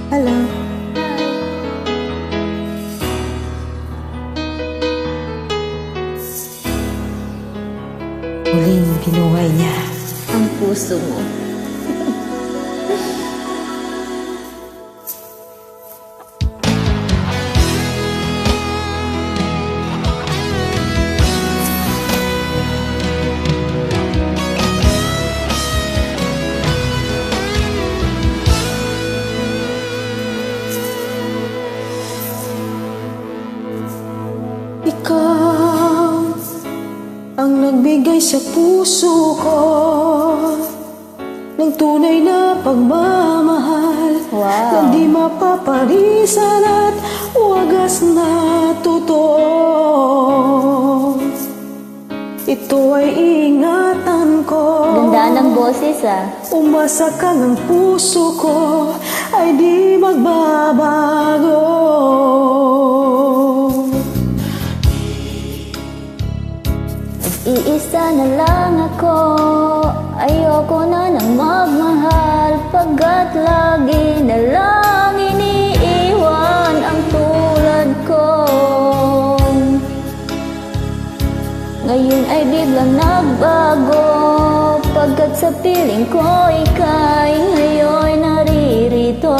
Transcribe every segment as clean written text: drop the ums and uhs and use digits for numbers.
Hello. Muling binuhay niya Ang puso mo. Ikaw ang nagbigay sa puso ko ng tunay na pagmamahal. Wow. Na di mapaparisan at wagas na totoo. Ito ay ingatan ko. Ganda ng boses ah. Umasa ka ng puso ko ay di magbabago. Iisa na lang ako, ayoko na nang magmahal, pagkat lagi na lang iniiwan ang tulad ko. Ngayon ay biglang nagbago, pagkat sa piling ko ika'y ngayon naririto.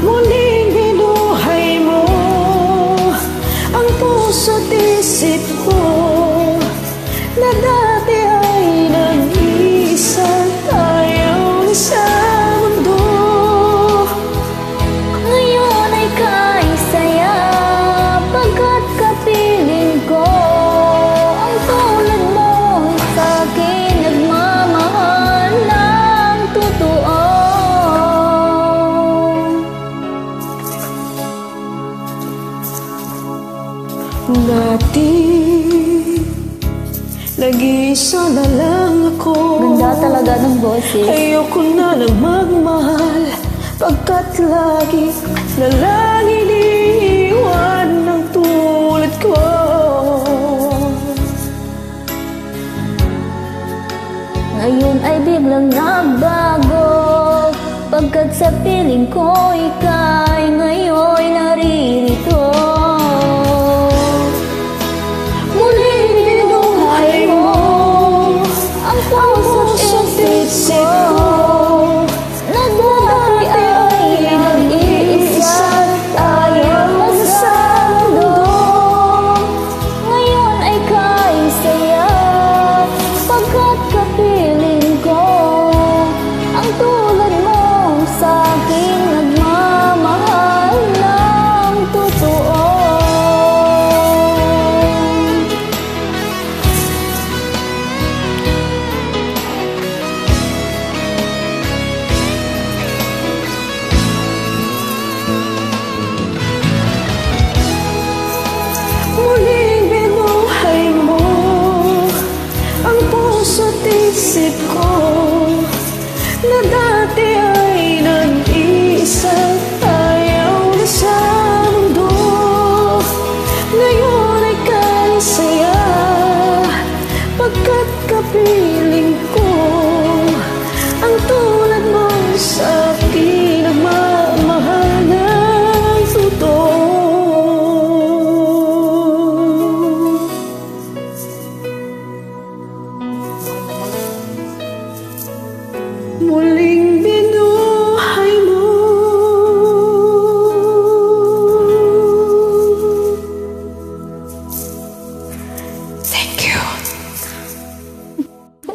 Muling binuhay mo ang puso't isip ko na dati ay nag-iisa tayo sa mundo. Ngayon ay kaisaya, pagkat kapiling ko ang tulad mo sa'kin nagmamahal ng totoo. Dati nag-iisa na lang ako. Ganda talaga ng boses. Ayoko na lang magmahal, pagkat lagi na lang iniiwan ng tulad ko. Ngayon ay biglang nagbago, pagkat sa piling ko ika'y ngayon naririto. Muling binuhay mo ang puso't isip ko na dati ay nag-iisa tayo sa mundo. Ngayon ay kaisaya, pagkat kapiling ko ang tulad mo sa'kin nagmamahal ng totoo. Muling binuhay mo ang puso't isip ko na dati ay nag-iisa tayo sa mundo. Ngayon ay kaisaya, pagkat kapiling ko ang tulad mo sa'kin nagmamahal ng totoo. Muling